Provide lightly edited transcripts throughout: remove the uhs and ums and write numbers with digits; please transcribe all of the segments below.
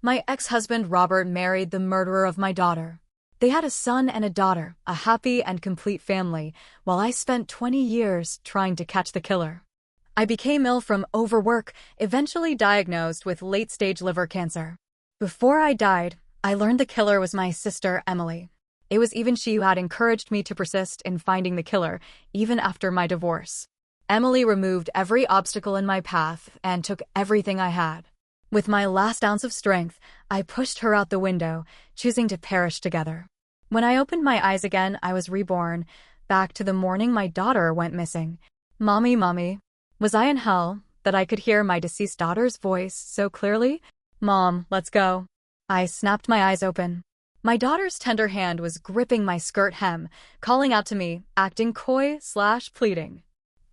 My ex-husband Robert married the murderer of my daughter. They had a son and a daughter, a happy and complete family, while I spent 20 years trying to catch the killer. I became ill from overwork, eventually diagnosed with late-stage liver cancer. Before I died, I learned the killer was my sister, Emily. It was even she who had encouraged me to persist in finding the killer, even after my divorce. Emily removed every obstacle in my path and took everything I had. With my last ounce of strength, I pushed her out the window, choosing to perish together. When I opened my eyes again, I was reborn, back to the morning my daughter went missing. Mommy, mommy. Was I in hell, that I could hear my deceased daughter's voice so clearly? Mom, let's go. I snapped my eyes open. My daughter's tender hand was gripping my skirt hem, calling out to me, acting coy/pleading.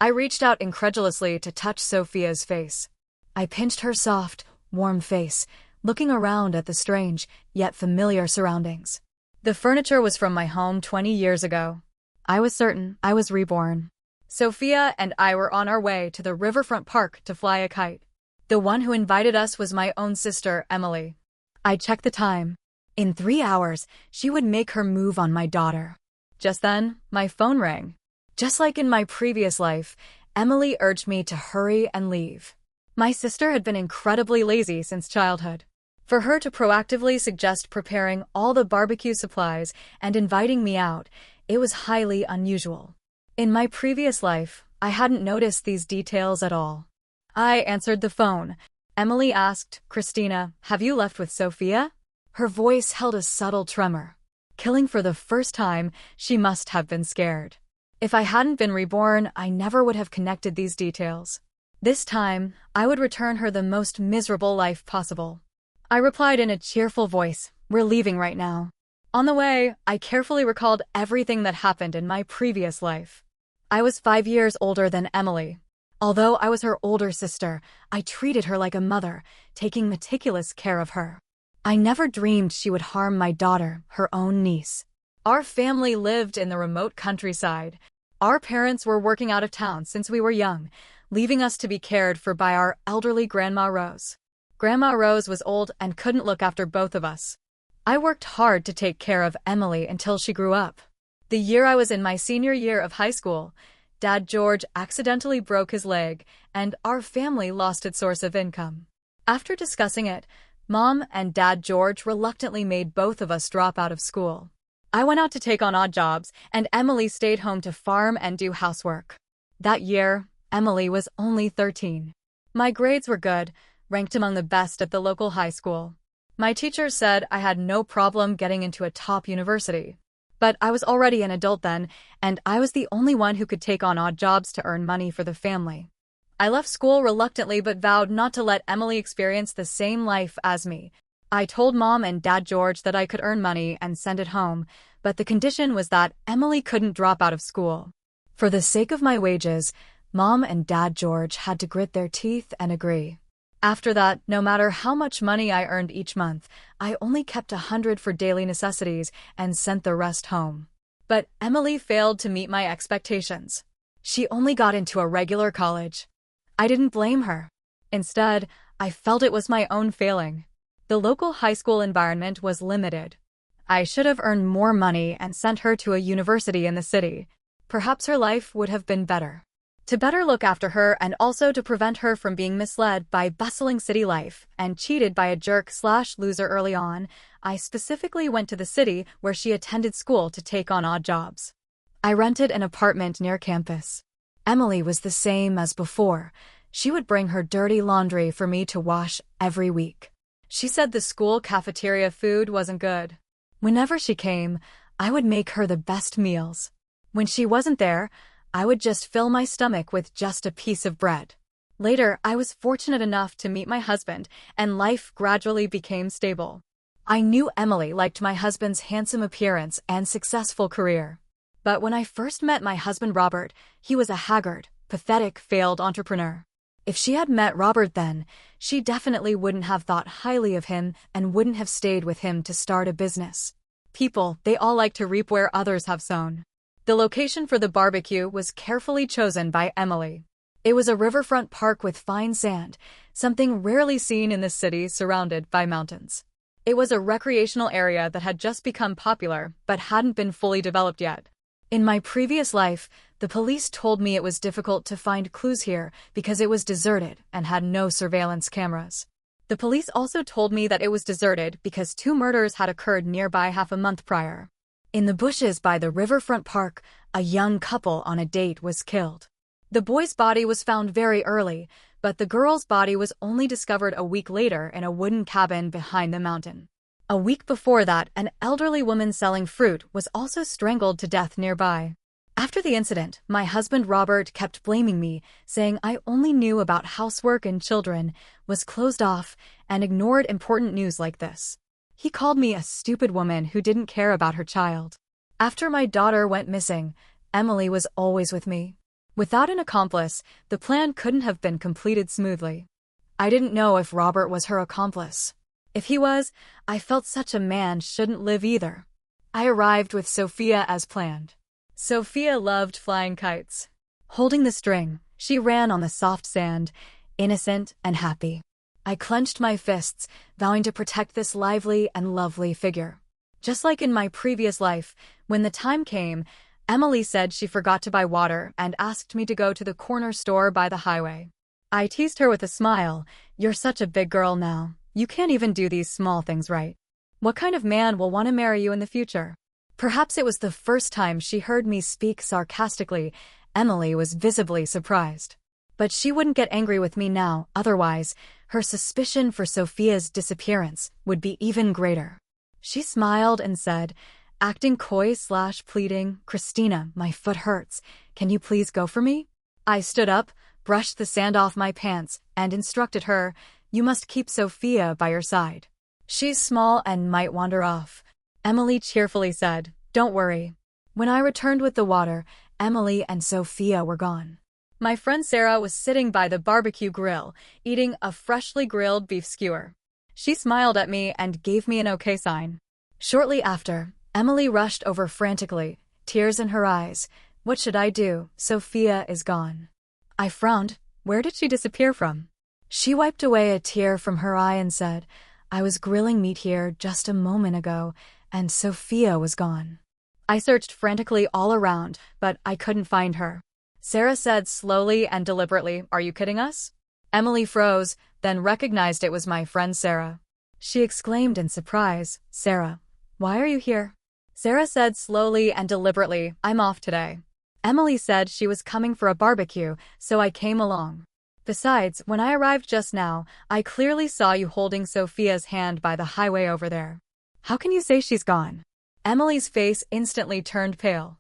I reached out incredulously to touch Sophia's face. I pinched her soft, warm face, looking around at the strange, yet familiar surroundings. The furniture was from my home 20 years ago. I was certain I was reborn. Sophia and I were on our way to the riverfront park to fly a kite. The one who invited us was my own sister, Emily. I checked the time. In 3 hours, she would make her move on my daughter. Just then, my phone rang. Just like in my previous life, Emily urged me to hurry and leave. My sister had been incredibly lazy since childhood. For her to proactively suggest preparing all the barbecue supplies and inviting me out, it was highly unusual. In my previous life, I hadn't noticed these details at all. I answered the phone. Emily asked, "Christina, have you left with Sophia?" Her voice held a subtle tremor. Killing for the first time, she must have been scared. If I hadn't been reborn, I never would have connected these details. This time, I would return her the most miserable life possible. I replied in a cheerful voice, "We're leaving right now." On the way, I carefully recalled everything that happened in my previous life. I was 5 years older than Emily. Although I was her older sister, I treated her like a mother, taking meticulous care of her. I never dreamed she would harm my daughter, her own niece. Our family lived in the remote countryside. Our parents were working out of town since we were young, leaving us to be cared for by our elderly Grandma Rose. Grandma Rose was old and couldn't look after both of us. I worked hard to take care of Emily until she grew up. The year I was in my senior year of high school, Dad George accidentally broke his leg, and our family lost its source of income. After discussing it, Mom and Dad George reluctantly made both of us drop out of school. I went out to take on odd jobs, and Emily stayed home to farm and do housework. That year, Emily was only 13. My grades were good, ranked among the best at the local high school. My teachers said I had no problem getting into a top university. But I was already an adult then, and I was the only one who could take on odd jobs to earn money for the family. I left school reluctantly but vowed not to let Emily experience the same life as me. I told Mom and Dad George that I could earn money and send it home, but the condition was that Emily couldn't drop out of school. For the sake of my wages, Mom and Dad George had to grit their teeth and agree. After that, no matter how much money I earned each month, I only kept 100 for daily necessities and sent the rest home. But Emily failed to meet my expectations. She only got into a regular college. I didn't blame her. Instead, I felt it was my own failing. The local high school environment was limited. I should have earned more money and sent her to a university in the city. Perhaps her life would have been better. To better look after her and also to prevent her from being misled by bustling city life and cheated by a jerk/loser early on, I specifically went to the city where she attended school to take on odd jobs. I rented an apartment near campus. Emily was the same as before. She would bring her dirty laundry for me to wash every week. She said the school cafeteria food wasn't good. Whenever she came, I would make her the best meals. When she wasn't there, I would just fill my stomach with just a piece of bread. Later, I was fortunate enough to meet my husband, and life gradually became stable. I knew Emily liked my husband's handsome appearance and successful career. But when I first met my husband Robert, he was a haggard, pathetic, failed entrepreneur. If she had met Robert then, she definitely wouldn't have thought highly of him and wouldn't have stayed with him to start a business. People, they all like to reap where others have sown. The location for the barbecue was carefully chosen by Emily. It was a riverfront park with fine sand, something rarely seen in this city surrounded by mountains. It was a recreational area that had just become popular but hadn't been fully developed yet. In my previous life, the police told me it was difficult to find clues here because it was deserted and had no surveillance cameras. The police also told me that it was deserted because 2 murders had occurred nearby half a month prior. In the bushes by the riverfront park, a young couple on a date was killed. The boy's body was found very early, but the girl's body was only discovered a week later in a wooden cabin behind the mountain. A week before that, an elderly woman selling fruit was also strangled to death nearby. After the incident, my husband Robert kept blaming me, saying I only knew about housework and children, was closed off, and ignored important news like this. He called me a stupid woman who didn't care about her child. After my daughter went missing, Emily was always with me. Without an accomplice, the plan couldn't have been completed smoothly. I didn't know if Robert was her accomplice. If he was, I felt such a man shouldn't live either. I arrived with Sophia as planned. Sophia loved flying kites. Holding the string, she ran on the soft sand, innocent and happy. I clenched my fists, vowing to protect this lively and lovely figure. Just like in my previous life, when the time came, Emily said she forgot to buy water and asked me to go to the corner store by the highway. I teased her with a smile. You're such a big girl now. You can't even do these small things right. What kind of man will want to marry you in the future? Perhaps it was the first time she heard me speak sarcastically. Emily was visibly surprised. But she wouldn't get angry with me now, otherwise, her suspicion for Sophia's disappearance would be even greater. She smiled and said, acting coy/pleading, Christina, my foot hurts. Can you please go for me? I stood up, brushed the sand off my pants, and instructed her, you must keep Sophia by your side. She's small and might wander off. Emily cheerfully said, don't worry. When I returned with the water, Emily and Sophia were gone. My friend Sarah was sitting by the barbecue grill, eating a freshly grilled beef skewer. She smiled at me and gave me an okay sign. Shortly after, Emily rushed over frantically, tears in her eyes. What should I do? Sophia is gone. I frowned. Where did she disappear from? She wiped away a tear from her eye and said, I was grilling meat here just a moment ago, and Sophia was gone. I searched frantically all around, but I couldn't find her. Sarah said slowly and deliberately, are you kidding us? Emily froze, then recognized it was my friend Sarah. She exclaimed in surprise, Sarah, why are you here? Sarah said slowly and deliberately, I'm off today. Emily said she was coming for a barbecue, so I came along. Besides, when I arrived just now, I clearly saw you holding Sophia's hand by the highway over there. How can you say she's gone? Emily's face instantly turned pale.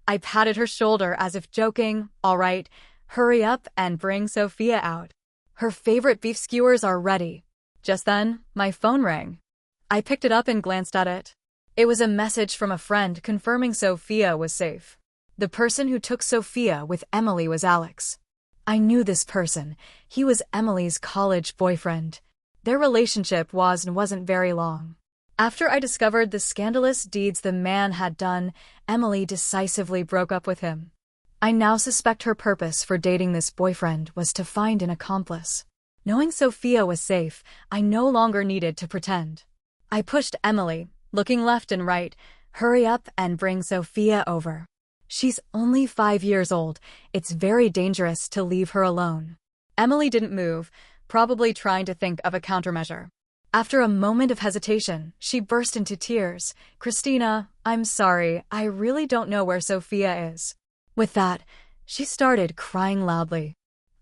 I patted her shoulder as if joking, all right, hurry up and bring Sophia out. Her favorite beef skewers are ready. Just then, my phone rang. I picked it up and glanced at it. It was a message from a friend confirming Sophia was safe. The person who took Sophia with Emily was Alex. I knew this person. He was Emily's college boyfriend. Their relationship was and wasn't very long. After I discovered the scandalous deeds the man had done, Emily decisively broke up with him. I now suspect her purpose for dating this boyfriend was to find an accomplice. Knowing Sophia was safe, I no longer needed to pretend. I pushed Emily, looking left and right, hurry up and bring Sophia over. She's only 5 years old. It's very dangerous to leave her alone. Emily didn't move, probably trying to think of a countermeasure. After a moment of hesitation, she burst into tears. Christina, I'm sorry, I really don't know where Sophia is. With that, she started crying loudly.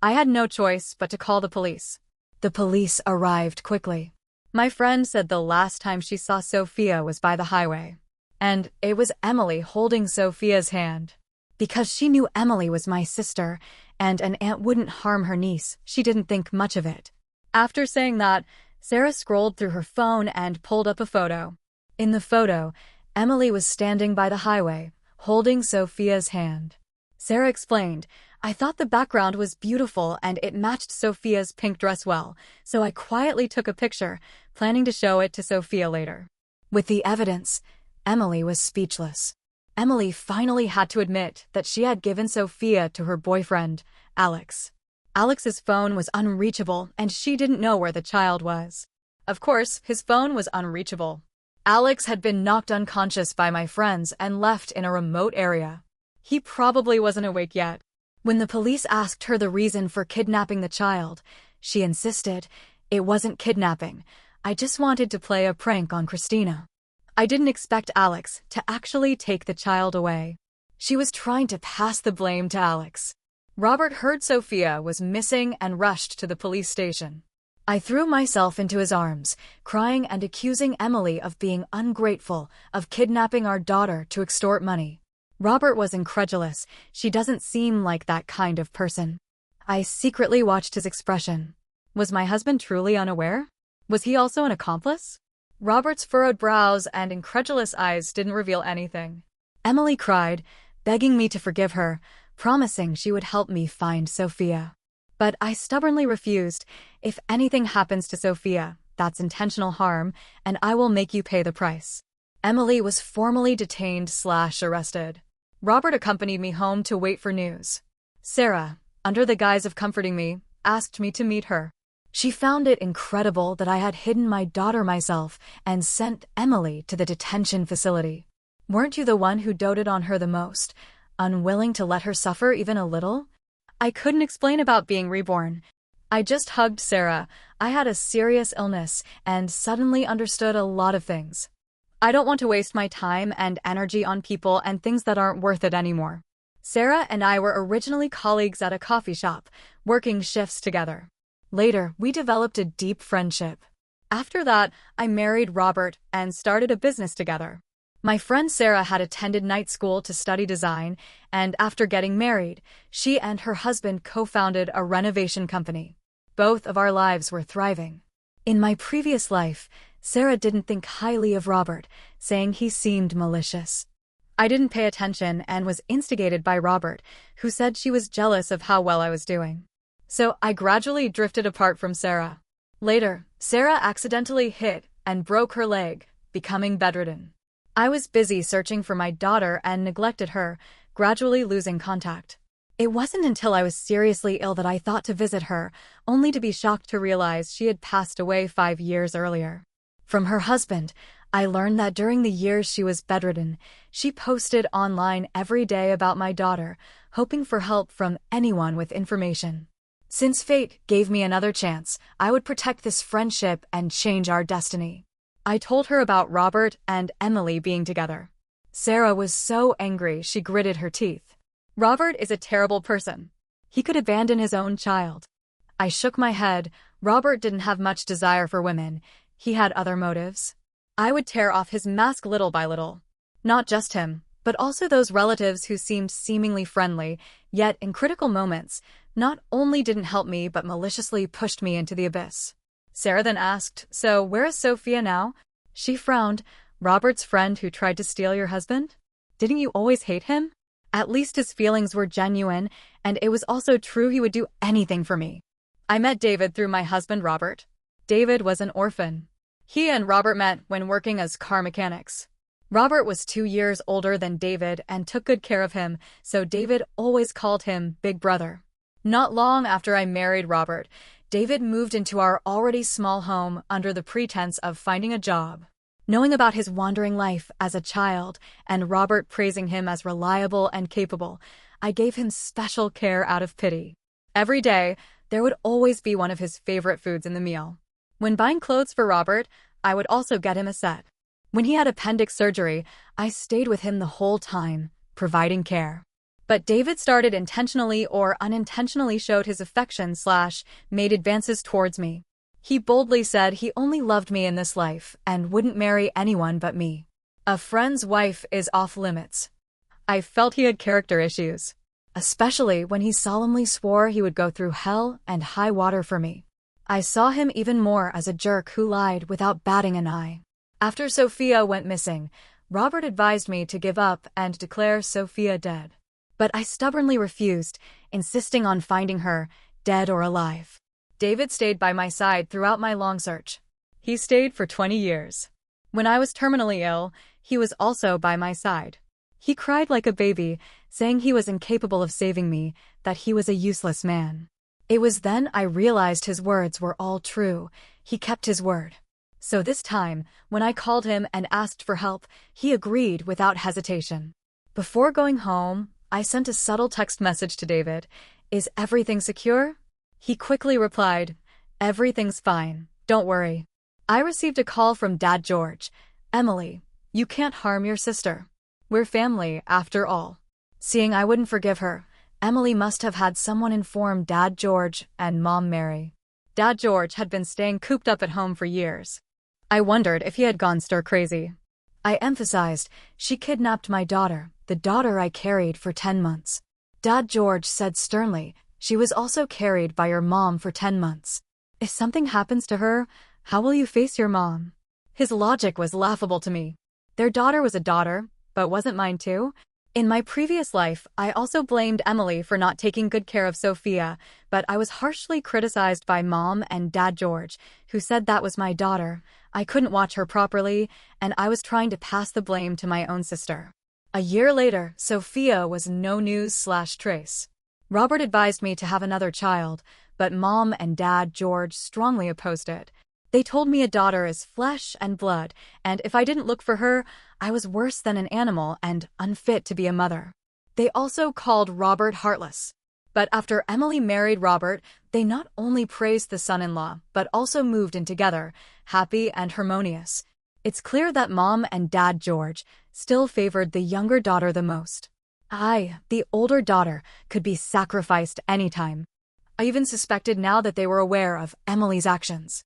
I had no choice but to call the police. The police arrived quickly. My friend said the last time she saw Sophia was by the highway. And it was Emily holding Sophia's hand. Because she knew Emily was my sister, and an aunt wouldn't harm her niece, she didn't think much of it. After saying that, Sarah scrolled through her phone and pulled up a photo. In the photo, Emily was standing by the highway, holding Sophia's hand. Sarah explained, I thought the background was beautiful and it matched Sophia's pink dress well, so I quietly took a picture, planning to show it to Sophia later. With the evidence, Emily was speechless. Emily finally had to admit that she had given Sophia to her boyfriend, Alex. Alex's phone was unreachable and she didn't know where the child was. Of course, his phone was unreachable. Alex had been knocked unconscious by my friends and left in a remote area. He probably wasn't awake yet. When the police asked her the reason for kidnapping the child, she insisted, "It wasn't kidnapping. I just wanted to play a prank on Christina." I didn't expect Alex to actually take the child away. She was trying to pass the blame to Alex. Robert heard Sophia was missing and rushed to the police station. I threw myself into his arms, crying and accusing Emily of being ungrateful, of kidnapping our daughter to extort money. Robert was incredulous. "She doesn't seem like that kind of person." I secretly watched his expression. Was my husband truly unaware? Was he also an accomplice? Robert's furrowed brows and incredulous eyes didn't reveal anything. Emily cried, begging me to forgive her, promising she would help me find Sophia. But I stubbornly refused. "If anything happens to Sophia, that's intentional harm, and I will make you pay the price." Emily was formally detained/arrested. Robert accompanied me home to wait for news. Sarah, under the guise of comforting me, asked me to meet her. She found it incredible that I had hidden my daughter myself and sent Emily to the detention facility. "Weren't you the one who doted on her the most, unwilling to let her suffer even a little?" I couldn't explain about being reborn. I just hugged Sarah. I had a serious illness and suddenly understood a lot of things. I don't want to waste my time and energy on people and things that aren't worth it anymore. Sarah and I were originally colleagues at a coffee shop, working shifts together. Later, we developed a deep friendship. After that, I married Robert and started a business together. My friend Sarah had attended night school to study design, and after getting married, she and her husband co-founded a renovation company. Both of our lives were thriving. In my previous life, Sarah didn't think highly of Robert, saying he seemed malicious. I didn't pay attention and was instigated by Robert, who said she was jealous of how well I was doing. So I gradually drifted apart from Sarah. Later, Sarah accidentally hit and broke her leg, becoming bedridden. I was busy searching for my daughter and neglected her, gradually losing contact. It wasn't until I was seriously ill that I thought to visit her, only to be shocked to realize she had passed away 5 years earlier. From her husband, I learned that during the years she was bedridden, she posted online every day about my daughter, hoping for help from anyone with information. Since fate gave me another chance, I would protect this friendship and change our destiny. I told her about Robert and Emily being together. Sarah was so angry she gritted her teeth. "Robert is a terrible person. He could abandon his own child." I shook my head. Robert didn't have much desire for women. He had other motives. I would tear off his mask little by little. Not just him, but also those relatives who seemed seemingly friendly, yet in critical moments, not only didn't help me but maliciously pushed me into the abyss. Sarah then asked, "So where is Sophia now?" She frowned. "Robert's friend who tried to steal your husband? Didn't you always hate him?" At least his feelings were genuine, and it was also true he would do anything for me. I met David through my husband Robert. David was an orphan. He and Robert met when working as car mechanics. Robert was 2 years older than David and took good care of him, so David always called him Big Brother. Not long after I married Robert, David moved into our already small home under the pretense of finding a job. Knowing about his wandering life as a child and Robert praising him as reliable and capable, I gave him special care out of pity. Every day, there would always be one of his favorite foods in the meal. When buying clothes for Robert, I would also get him a set. When he had appendix surgery, I stayed with him the whole time, providing care. But David started intentionally or unintentionally showed his affection/made advances towards me. He boldly said he only loved me in this life and wouldn't marry anyone but me. A friend's wife is off limits. I felt he had character issues, especially when he solemnly swore he would go through hell and high water for me. I saw him even more as a jerk who lied without batting an eye. After Sophia went missing, Robert advised me to give up and declare Sophia dead. But I stubbornly refused, insisting on finding her, dead or alive. David stayed by my side throughout my long search. He stayed for 20 years. When I was terminally ill, he was also by my side. He cried like a baby, saying he was incapable of saving me, that he was a useless man. It was then I realized his words were all true. He kept his word. So this time, when I called him and asked for help, he agreed without hesitation. Before going home, I sent a subtle text message to David. "Is everything secure?" He quickly replied, "Everything's fine, don't worry." I received a call from Dad George. "Emily, you can't harm your sister. We're family, after all." Seeing I wouldn't forgive her, Emily must have had someone inform Dad George and Mom Mary. Dad George had been staying cooped up at home for years. I wondered if he had gone stir-crazy. I emphasized, "She kidnapped my daughter, the daughter I carried for 10 months. Dad George said sternly, "She was also carried by your mom for 10 months. If something happens to her, how will you face your mom?" His logic was laughable to me. Their daughter was a daughter, but wasn't mine too? In my previous life, I also blamed Emily for not taking good care of Sophia, but I was harshly criticized by Mom and Dad George, who said that was my daughter. I couldn't watch her properly, and I was trying to pass the blame to my own sister. A year later, Sophia was no news/trace. Robert advised me to have another child, but Mom and Dad George strongly opposed it. They told me a daughter is flesh and blood, and if I didn't look for her, I was worse than an animal and unfit to be a mother. They also called Robert heartless. But after Emily married Robert, they not only praised the son-in-law, but also moved in together, happy and harmonious. It's clear that Mom and Dad George still favored the younger daughter the most. I, the older daughter, could be sacrificed anytime. I even suspected now that they were aware of Emily's actions.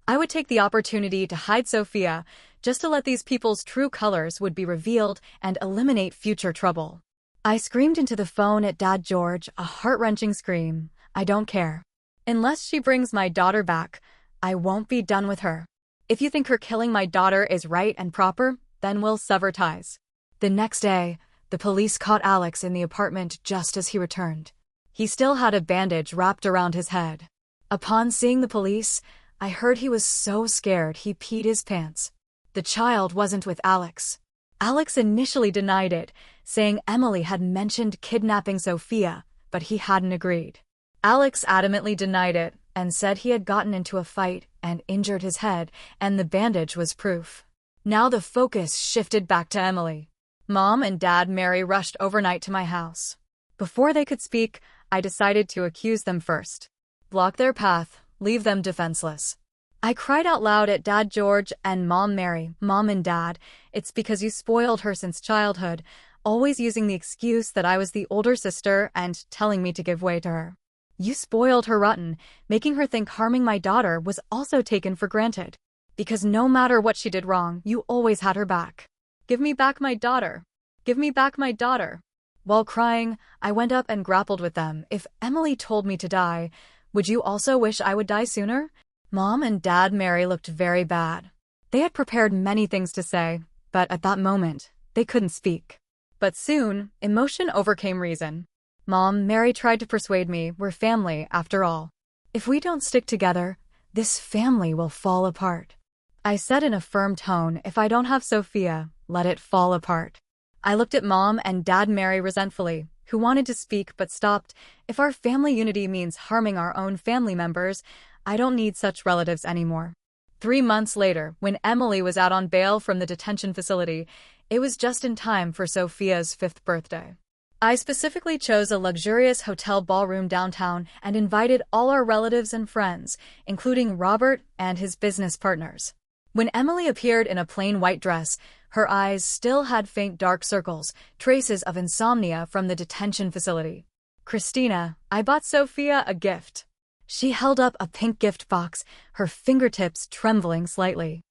I would take the opportunity to hide Sophia, just to let these people's true colors would be revealed and eliminate future trouble. I screamed into the phone at Dad George, a heart-wrenching scream. "I don't care. Unless she brings my daughter back, I won't be done with her. If you think her killing my daughter is right and proper, then we'll sever ties." The next day, the police caught Alex in the apartment just as he returned. He still had a bandage wrapped around his head. Upon seeing the police, I heard he was so scared he peed his pants. The child wasn't with Alex. Alex initially denied it, saying Emily had mentioned kidnapping Sophia, but he hadn't agreed. Alex adamantly denied it and said he had gotten into a fight and injured his head, and the bandage was proof. Now the focus shifted back to Emily. Mom and Dad Mary rushed overnight to my house. Before they could speak, I decided to accuse them first. Block their path, leave them defenseless. I cried out loud at Dad George and Mom Mary. "Mom and Dad, it's because you spoiled her since childhood, always using the excuse that I was the older sister and telling me to give way to her. You spoiled her rotten, making her think harming my daughter was also taken for granted. Because no matter what she did wrong, you always had her back. Give me back my daughter. Give me back my daughter." While crying, I went up and grappled with them. "If Emily told me to die, would you also wish I would die sooner?" Mom and Dad Mary looked very bad. They had prepared many things to say, but at that moment, they couldn't speak. But soon, emotion overcame reason. Mom Mary tried to persuade me we're family after all. If we don't stick together, this family will fall apart. I said in a firm tone, if I don't have Sophia, let it fall apart. I looked at Mom and Dad Mary resentfully, who wanted to speak but stopped. If our family unity means harming our own family members, I don't need such relatives anymore. 3 months later, when Emily was out on bail from the detention facility, it was just in time for Sophia's 5th birthday. I specifically chose a luxurious hotel ballroom downtown and invited all our relatives and friends, including Robert and his business partners. When Emily appeared in a plain white dress, her eyes still had faint dark circles, traces of insomnia from the detention facility. "Christina, I bought Sophia a gift." She held up a pink gift box, her fingertips trembling slightly.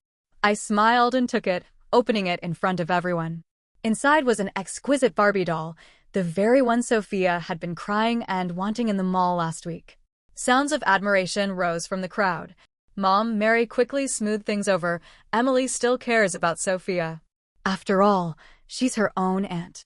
I smiled and took it, opening it in front of everyone. Inside was an exquisite Barbie doll, the very one Sophia had been crying and wanting in the mall last week. Sounds of admiration rose from the crowd. Mom Mary quickly smoothed things over. Emily still cares about Sophia. After all, she's her own aunt.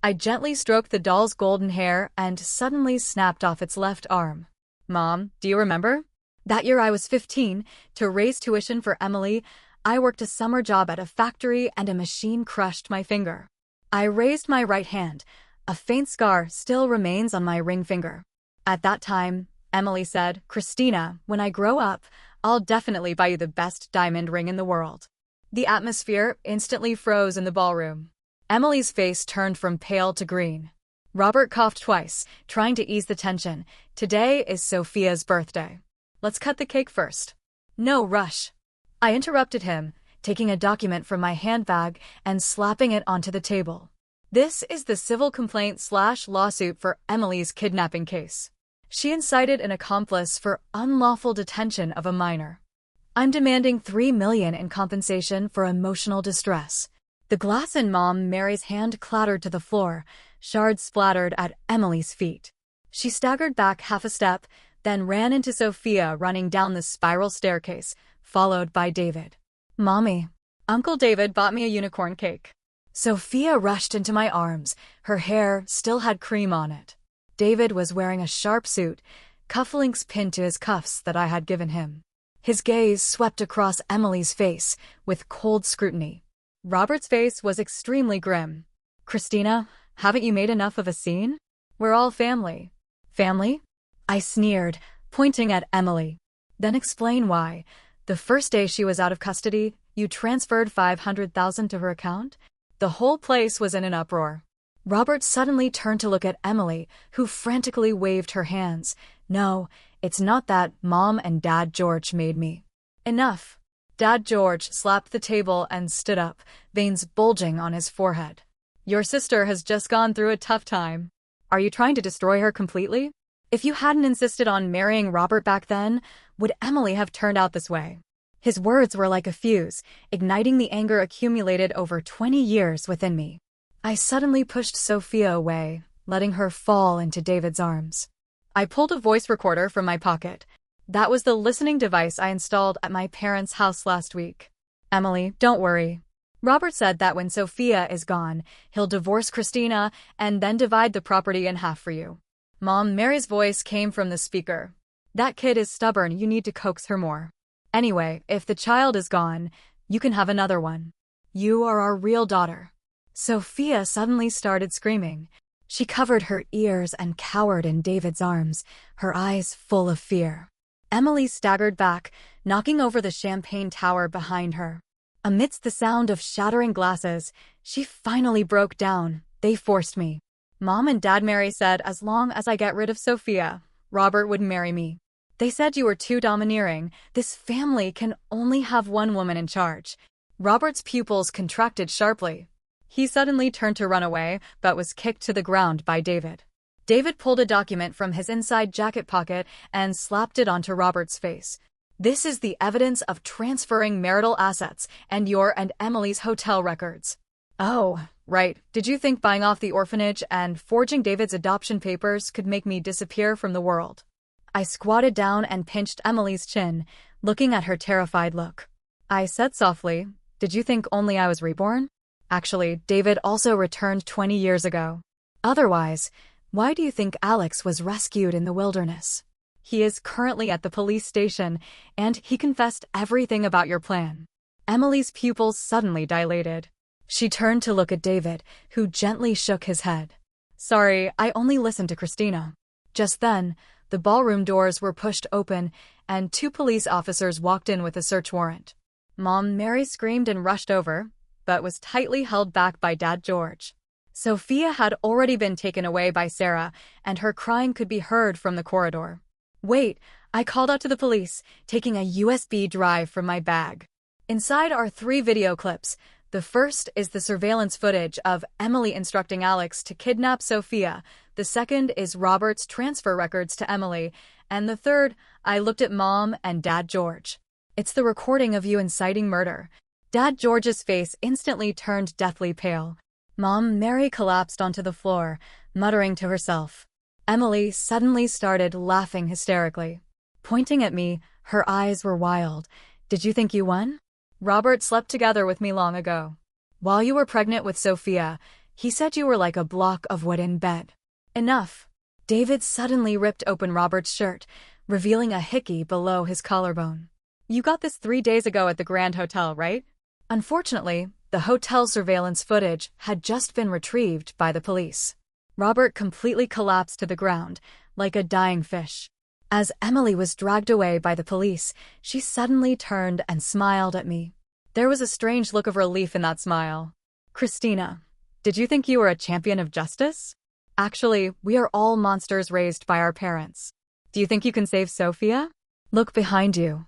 I gently stroked the doll's golden hair and suddenly snapped off its left arm. "Mom, do you remember? That year I was 15, to raise tuition for Emily, I worked a summer job at a factory and a machine crushed my finger." I raised my right hand. A faint scar still remains on my ring finger. At that time, Emily said. "Christina, when I grow up, I'll definitely buy you the best diamond ring in the world." The atmosphere instantly froze in the ballroom. Emily's face turned from pale to green. Robert coughed twice, trying to ease the tension. "Today is Sophia's birthday. Let's cut the cake first." "No rush." I interrupted him, taking a document from my handbag and slapping it onto the table. "This is the civil complaint/lawsuit for Emily's kidnapping case. She incited an accomplice for unlawful detention of a minor. I'm demanding $3 million in compensation for emotional distress." The glass in Mom Mary's hand clattered to the floor, shards splattered at Emily's feet. She staggered back half a step, then ran into Sophia running down the spiral staircase, followed by David. "Mommy, Uncle David bought me a unicorn cake." Sophia rushed into my arms. Her hair still had cream on it. David was wearing a sharp suit, cufflinks pinned to his cuffs that I had given him. His gaze swept across Emily's face with cold scrutiny. Robert's face was extremely grim. "Christina, haven't you made enough of a scene? We're all family." "Family?" I sneered, pointing at Emily. "Then explain why. The first day she was out of custody, you transferred $500,000 to her account?" The whole place was in an uproar. Robert suddenly turned to look at Emily, who frantically waved her hands. "No, it's not that. Mom and Dad George made me." "Enough." Dad George slapped the table and stood up, veins bulging on his forehead. "Your sister has just gone through a tough time. Are you trying to destroy her completely? If you hadn't insisted on marrying Robert back then, would Emily have turned out this way?" His words were like a fuse, igniting the anger accumulated over 20 years within me. I suddenly pushed Sophia away, letting her fall into David's arms. I pulled a voice recorder from my pocket. That was the listening device I installed at my parents' house last week. "Emily, don't worry. Robert said that when Sophia is gone, he'll divorce Christina and then divide the property in half for you." Mom Mary's voice came from the speaker. "That kid is stubborn. You need to coax her more. Anyway, if the child is gone, you can have another one. You are our real daughter." Sophia suddenly started screaming. She covered her ears and cowered in David's arms, her eyes full of fear. Emily staggered back, knocking over the champagne tower behind her. Amidst the sound of shattering glasses, she finally broke down. "They forced me. Mom and Dad Mary said as long as I get rid of Sophia, Robert would marry me. They said you were too domineering. This family can only have one woman in charge." Robert's pupils contracted sharply. He suddenly turned to run away, but was kicked to the ground by David. David pulled a document from his inside jacket pocket and slapped it onto Robert's face. "This is the evidence of transferring marital assets and your and Emily's hotel records." "Oh, right. Did you think buying off the orphanage and forging David's adoption papers could make me disappear from the world?" I squatted down and pinched Emily's chin, looking at her terrified look. I said softly, "Did you think only I was reborn? Actually, David also returned 20 years ago. Otherwise, why do you think Alex was rescued in the wilderness? He is currently at the police station, and he confessed everything about your plan." Emily's pupils suddenly dilated. She turned to look at David, who gently shook his head. "Sorry, I only listened to Christina." Just then, the ballroom doors were pushed open, and 2 police officers walked in with a search warrant. Mom Mary screamed and rushed over, but was tightly held back by Dad George. Sophia had already been taken away by Sarah, and her crying could be heard from the corridor. "Wait," I called out to the police, taking a USB drive from my bag. Inside are 3 video clips. The first is the surveillance footage of Emily instructing Alex to kidnap Sophia. The second is Robert's transfer records to Emily. And the third, I looked at Mom and Dad George. "It's the recording of you inciting murder." Dad George's face instantly turned deathly pale. Mom Mary collapsed onto the floor, muttering to herself. Emily suddenly started laughing hysterically. Pointing at me, her eyes were wild. "Did you think you won? Robert slept together with me long ago. While you were pregnant with Sophia, he said you were like a block of wood in bed." "Enough." David suddenly ripped open Robert's shirt, revealing a hickey below his collarbone. "You got this 3 days ago at the Grand Hotel, right?" Unfortunately, the hotel surveillance footage had just been retrieved by the police. Robert completely collapsed to the ground, like a dying fish. As Emily was dragged away by the police, she suddenly turned and smiled at me. There was a strange look of relief in that smile. Christina, did you think you were a champion of justice? Actually, we are all monsters raised by our parents. Do you think you can save Sophia? Look behind you.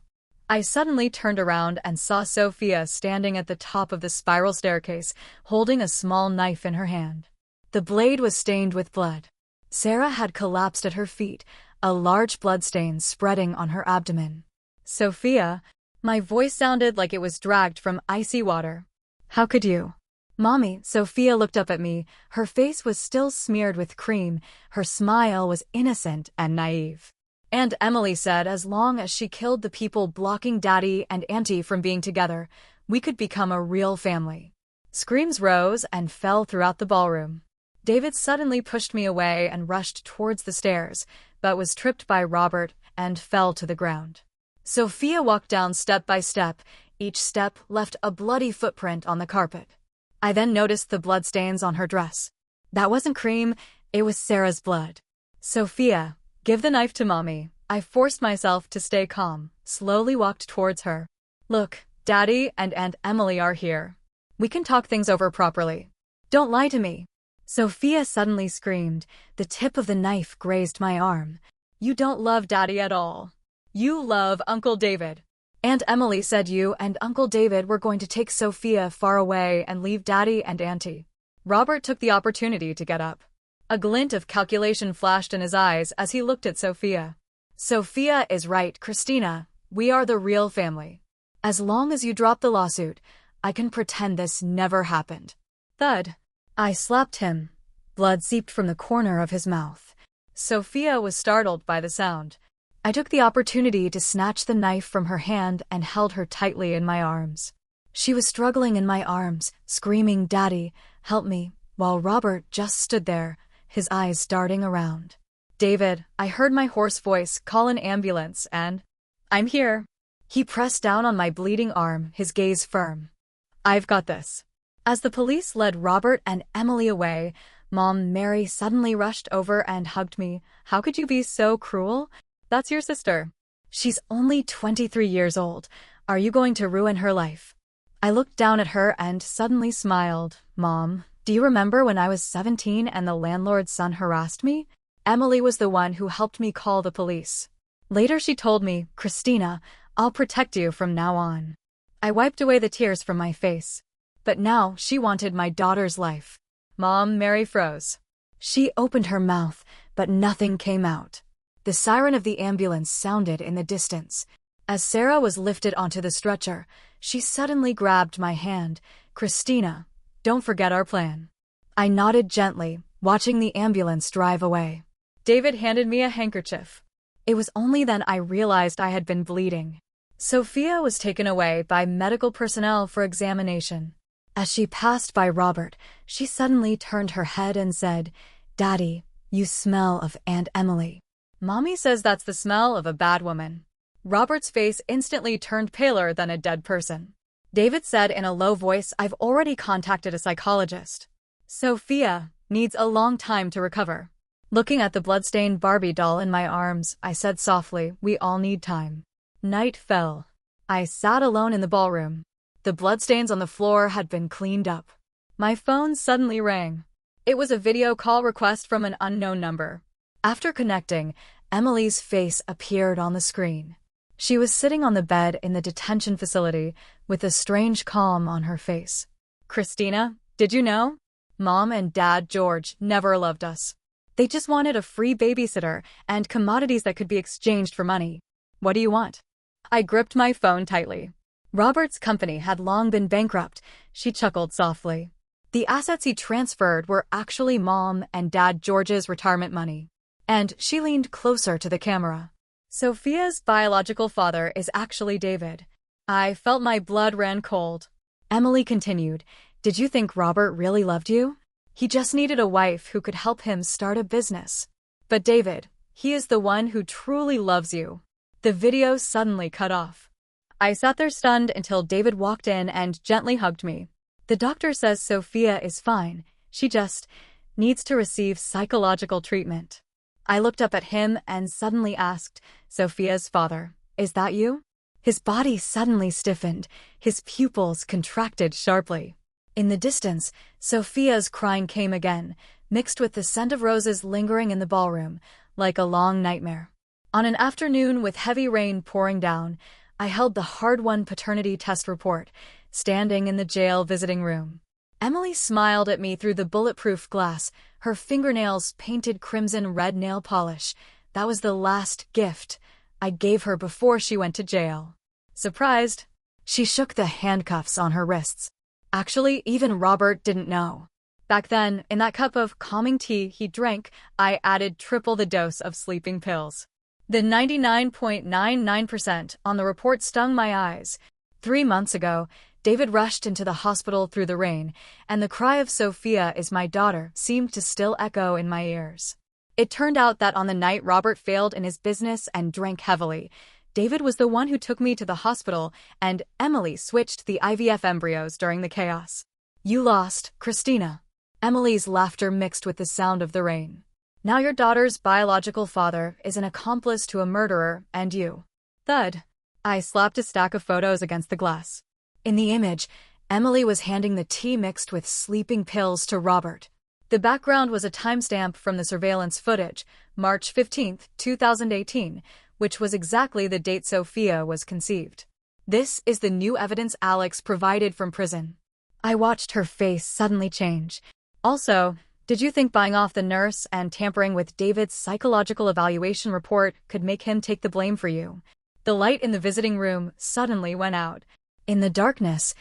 I suddenly turned around and saw Sophia standing at the top of the spiral staircase, holding a small knife in her hand. The blade was stained with blood. Sarah had collapsed at her feet, a large bloodstain spreading on her abdomen. Sophia, my voice sounded like it was dragged from icy water. How could you? Mommy, Sophia looked up at me. Her face was still smeared with cream. Her smile was innocent and naive. And Emily said as long as she killed the people blocking Daddy and Auntie from being together, we could become a real family. Screams rose and fell throughout the ballroom. David suddenly pushed me away and rushed towards the stairs, but was tripped by Robert and fell to the ground. Sophia walked down step by step. Each step left a bloody footprint on the carpet. I then noticed the bloodstains on her dress. That wasn't cream, it was Sarah's blood. Sophia, give the knife to Mommy. I forced myself to stay calm, slowly walked towards her. Look, Daddy and Aunt Emily are here. We can talk things over properly. Don't lie to me. Sophia suddenly screamed. The tip of the knife grazed my arm. You don't love Daddy at all. You love Uncle David. Aunt Emily said you and Uncle David were going to take Sophia far away and leave Daddy and Auntie. Robert took the opportunity to get up. A glint of calculation flashed in his eyes as he looked at Sophia. Sophia is right, Christina. We are the real family. As long as you drop the lawsuit, I can pretend this never happened. Thud. I slapped him. Blood seeped from the corner of his mouth. Sophia was startled by the sound. I took the opportunity to snatch the knife from her hand and held her tightly in my arms. She was struggling in my arms, screaming, Daddy, help me, while Robert just stood there, his eyes darting around. David, I heard my hoarse voice call an ambulance and, I'm here. He pressed down on my bleeding arm, his gaze firm. I've got this. As the police led Robert and Emily away, Mom Mary suddenly rushed over and hugged me. How could you be so cruel? That's your sister. She's only 23 years old. Are you going to ruin her life? I looked down at her and suddenly smiled. Mom, do you remember when I was 17 and the landlord's son harassed me? Emily was the one who helped me call the police. Later she told me, Christina, I'll protect you from now on. I wiped away the tears from my face. But now she wanted my daughter's life. Mom Mary froze. She opened her mouth, but nothing came out. The siren of the ambulance sounded in the distance. As Sarah was lifted onto the stretcher, she suddenly grabbed my hand. Christina, don't forget our plan. I nodded gently, watching the ambulance drive away. David handed me a handkerchief. It was only then I realized I had been bleeding. Sophia was taken away by medical personnel for examination. As she passed by Robert, she suddenly turned her head and said, Daddy, you smell of Aunt Emily. Mommy says that's the smell of a bad woman. Robert's face instantly turned paler than a dead person. David said in a low voice, I've already contacted a psychologist. Sophia needs a long time to recover. Looking at the bloodstained Barbie doll in my arms, I said softly, we all need time. Night fell. I sat alone in the ballroom. The bloodstains on the floor had been cleaned up. My phone suddenly rang. It was a video call request from an unknown number. After connecting, Emily's face appeared on the screen. She was sitting on the bed in the detention facility with a strange calm on her face. Christina, did you know? Mom and Dad George never loved us. They just wanted a free babysitter and commodities that could be exchanged for money. What do you want? I gripped my phone tightly. Robert's company had long been bankrupt. She chuckled softly. The assets he transferred were actually Mom and Dad George's retirement money. And she leaned closer to the camera. Sophia's biological father is actually David. I felt my blood ran cold. Emily continued, Did you think Robert really loved you? He just needed a wife who could help him start a business. But David, he is the one who truly loves you. The video suddenly cut off. I sat there stunned until David walked in and gently hugged me. The doctor says Sophia is fine. She just needs to receive psychological treatment. I looked up at him and suddenly asked, "Sophia's father, is that you?" His body suddenly stiffened, his pupils contracted sharply. In the distance, Sophia's crying came again, mixed with the scent of roses lingering in the ballroom, like a long nightmare. On an afternoon with heavy rain pouring down, I held the hard-won paternity test report, standing in the jail visiting room. Emily smiled at me through the bulletproof glass, her fingernails painted crimson red nail polish. That was the last gift I gave her before she went to jail. Surprised, she shook the handcuffs on her wrists. Actually, even Robert didn't know. Back then, in that cup of calming tea he drank, I added triple the dose of sleeping pills. The 99.99% on the report stung my eyes. 3 months ago, David rushed into the hospital through the rain, and the cry of "Sophia is my daughter" seemed to still echo in my ears. It turned out that on the night Robert failed in his business and drank heavily, David was the one who took me to the hospital, and Emily switched the IVF embryos during the chaos. "You lost, Christina." Emily's laughter mixed with the sound of the rain. "Now your daughter's biological father is an accomplice to a murderer, and you." Thud. I slapped a stack of photos against the glass. In the image, Emily was handing the tea mixed with sleeping pills to Robert. The background was a timestamp from the surveillance footage, March 15, 2018, which was exactly the date Sophia was conceived. "This is the new evidence Alex provided from prison." I watched her face suddenly change. "Also, did you think buying off the nurse and tampering with David's psychological evaluation report could make him take the blame for you?" The light in the visiting room suddenly went out. In the darkness,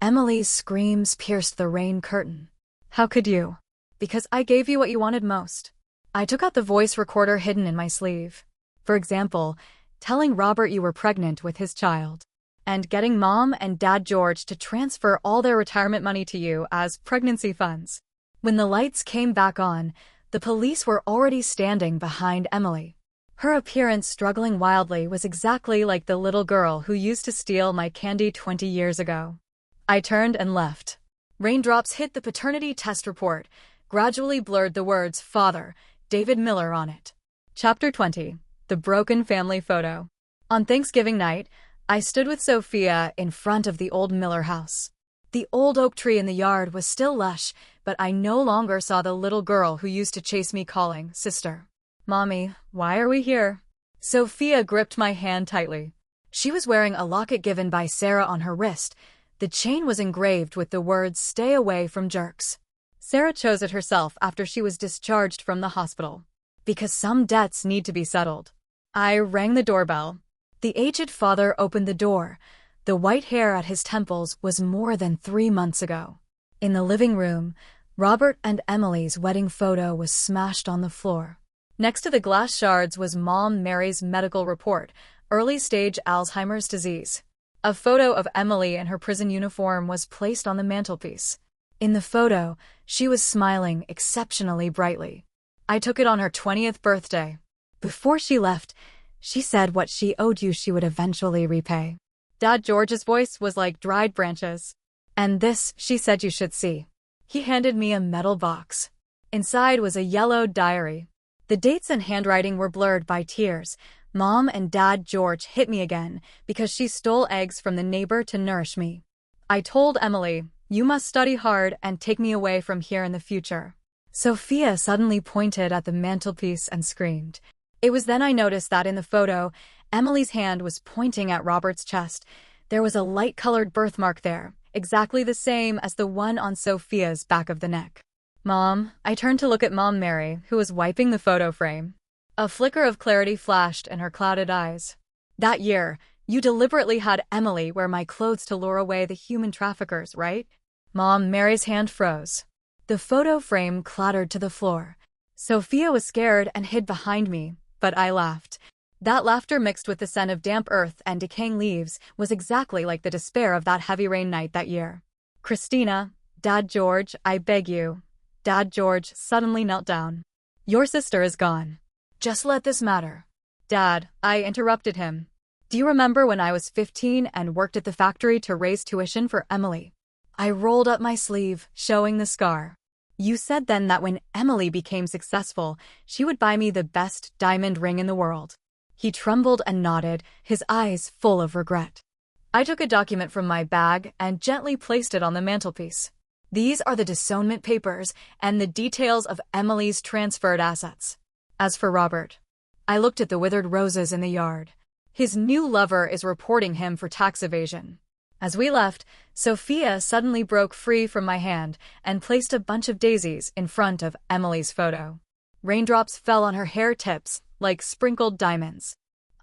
Emily's screams pierced the rain curtain. "How could you?" "Because I gave you what you wanted most." I took out the voice recorder hidden in my sleeve. "For example, telling Robert you were pregnant with his child, and getting Mom and Dad George to transfer all their retirement money to you as pregnancy funds." When the lights came back on, the police were already standing behind Emily. Her appearance struggling wildly was exactly like the little girl who used to steal my candy 20 years ago. I turned and left. Raindrops hit the paternity test report, gradually blurred the words "Father, David Miller" on it. Chapter 20. The Broken Family Photo. On Thanksgiving night, I stood with Sophia in front of the old Miller house. The old oak tree in the yard was still lush, but I no longer saw the little girl who used to chase me calling, "Sister." "Mommy, why are we here?" Sophia gripped my hand tightly. She was wearing a locket given by Sarah on her wrist. The chain was engraved with the words "Stay away from jerks." Sarah chose it herself after she was discharged from the hospital. Because some debts need to be settled. I rang the doorbell. The aged father opened the door. The white hair at his temples was more than 3 months ago. In the living room, Robert and Emily's wedding photo was smashed on the floor. Next to the glass shards was Mom Mary's medical report, early-stage Alzheimer's disease. A photo of Emily in her prison uniform was placed on the mantelpiece. In the photo, she was smiling exceptionally brightly. I took it on her 20th birthday. Before she left, she said what she owed you she would eventually repay. Dad George's voice was like dried branches. "And this, she said you should see." He handed me a metal box. Inside was a yellowed diary. The dates and handwriting were blurred by tears. Mom and Dad George hit me again because she stole eggs from the neighbor to nourish me. I told Emily, "You must study hard and take me away from here in the future." Sophia suddenly pointed at the mantelpiece and screamed. It was then I noticed that in the photo, Emily's hand was pointing at Robert's chest. There was a light-colored birthmark there, exactly the same as the one on Sophia's back of the neck. "Mom," I turned to look at Mom Mary, who was wiping the photo frame. A flicker of clarity flashed in her clouded eyes. "That year, you deliberately had Emily wear my clothes to lure away the human traffickers, right?" Mom Mary's hand froze. The photo frame clattered to the floor. Sophia was scared and hid behind me, but I laughed. That laughter mixed with the scent of damp earth and decaying leaves was exactly like the despair of that heavy rain night that year. "Christina, Dad George, I beg you." Dad George suddenly knelt down. "Your sister is gone. Just let this matter." "Dad," I interrupted him. "Do you remember when I was 15 and worked at the factory to raise tuition for Emily?" I rolled up my sleeve, showing the scar. You said then that when Emily became successful, she would buy me the best diamond ring in the world. He trembled and nodded, his eyes full of regret. I took a document from my bag and gently placed it on the mantelpiece. These are the disownment papers and the details of Emily's transferred assets. As for Robert, I looked at the withered roses in the yard. His new lover is reporting him for tax evasion. As we left, Sophia suddenly broke free from my hand and placed a bunch of daisies in front of Emily's photo. Raindrops fell on her hair tips like sprinkled diamonds.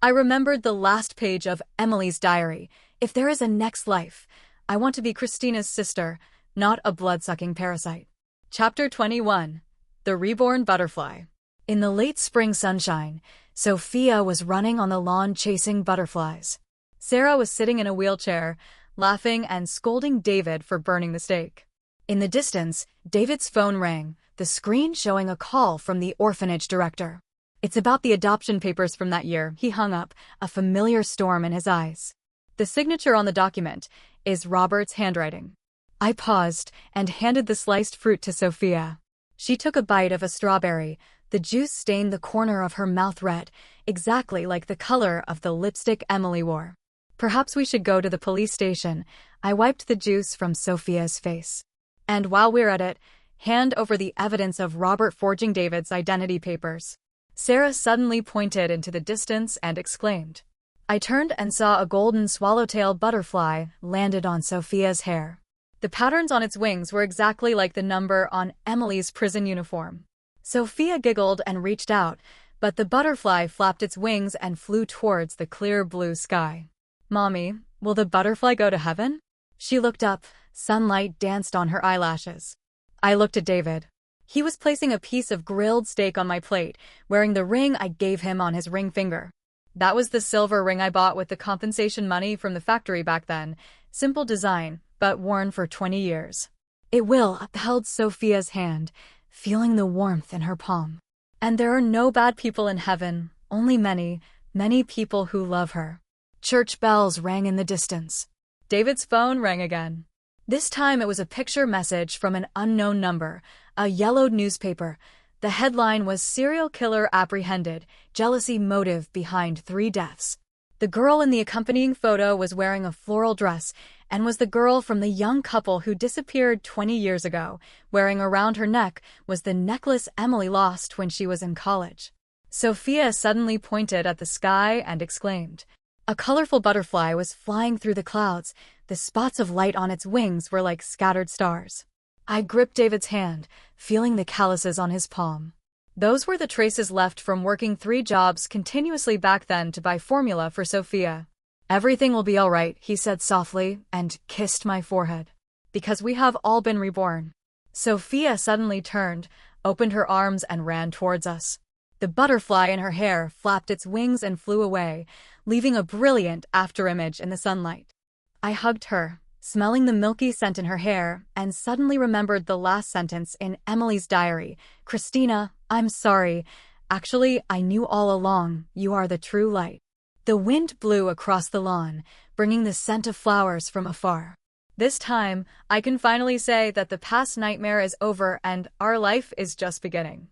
I remembered the last page of Emily's diary. If there is a next life, I want to be Christina's sister, not a blood-sucking parasite. Chapter 21. The Reborn Butterfly. In the late spring sunshine, Sophia was running on the lawn chasing butterflies. Sarah was sitting in a wheelchair, laughing and scolding David for burning the steak. In the distance, David's phone rang, the screen showing a call from the orphanage director. It's about the adoption papers from that year. He hung up, a familiar storm in his eyes. The signature on the document is Robert's handwriting. I paused and handed the sliced fruit to Sophia. She took a bite of a strawberry. The juice stained the corner of her mouth red, exactly like the color of the lipstick Emily wore. Perhaps we should go to the police station. I wiped the juice from Sophia's face. And while we're at it, hand over the evidence of Robert forging David's identity papers. Sarah suddenly pointed into the distance and exclaimed. I turned and saw a golden swallowtail butterfly landed on Sophia's hair. The patterns on its wings were exactly like the number on Emily's prison uniform. Sophia giggled and reached out, but the butterfly flapped its wings and flew towards the clear blue sky. Mommy, will the butterfly go to heaven? She looked up, sunlight danced on her eyelashes. I looked at David. He was placing a piece of grilled steak on my plate, wearing the ring I gave him on his ring finger. That was the silver ring I bought with the compensation money from the factory back then. Simple design, but worn for 20 years. Will upheld Sophia's hand, feeling the warmth in her palm. And there are no bad people in heaven, only many, many people who love her. Church bells rang in the distance. David's phone rang again. This time it was a picture message from an unknown number, a yellowed newspaper. The headline was Serial Killer Apprehended, Jealousy Motive Behind 3 Deaths. The girl in the accompanying photo was wearing a floral dress and was the girl from the young couple who disappeared 20 years ago. Wearing around her neck was the necklace Emily lost when she was in college. Sophia suddenly pointed at the sky and exclaimed. A colorful butterfly was flying through the clouds. The spots of light on its wings were like scattered stars. I gripped David's hand, feeling the calluses on his palm. Those were the traces left from working 3 jobs continuously back then to buy formula for Sophia. Everything will be all right, he said softly, and kissed my forehead. Because we have all been reborn. Sophia suddenly turned, opened her arms and ran towards us. The butterfly in her hair flapped its wings and flew away, leaving a brilliant afterimage in the sunlight. I hugged her, smelling the milky scent in her hair, and suddenly remembered the last sentence in Emily's diary. Christina, I'm sorry. Actually, I knew all along, you are the true light. The wind blew across the lawn, bringing the scent of flowers from afar. This time, I can finally say that the past nightmare is over and our life is just beginning.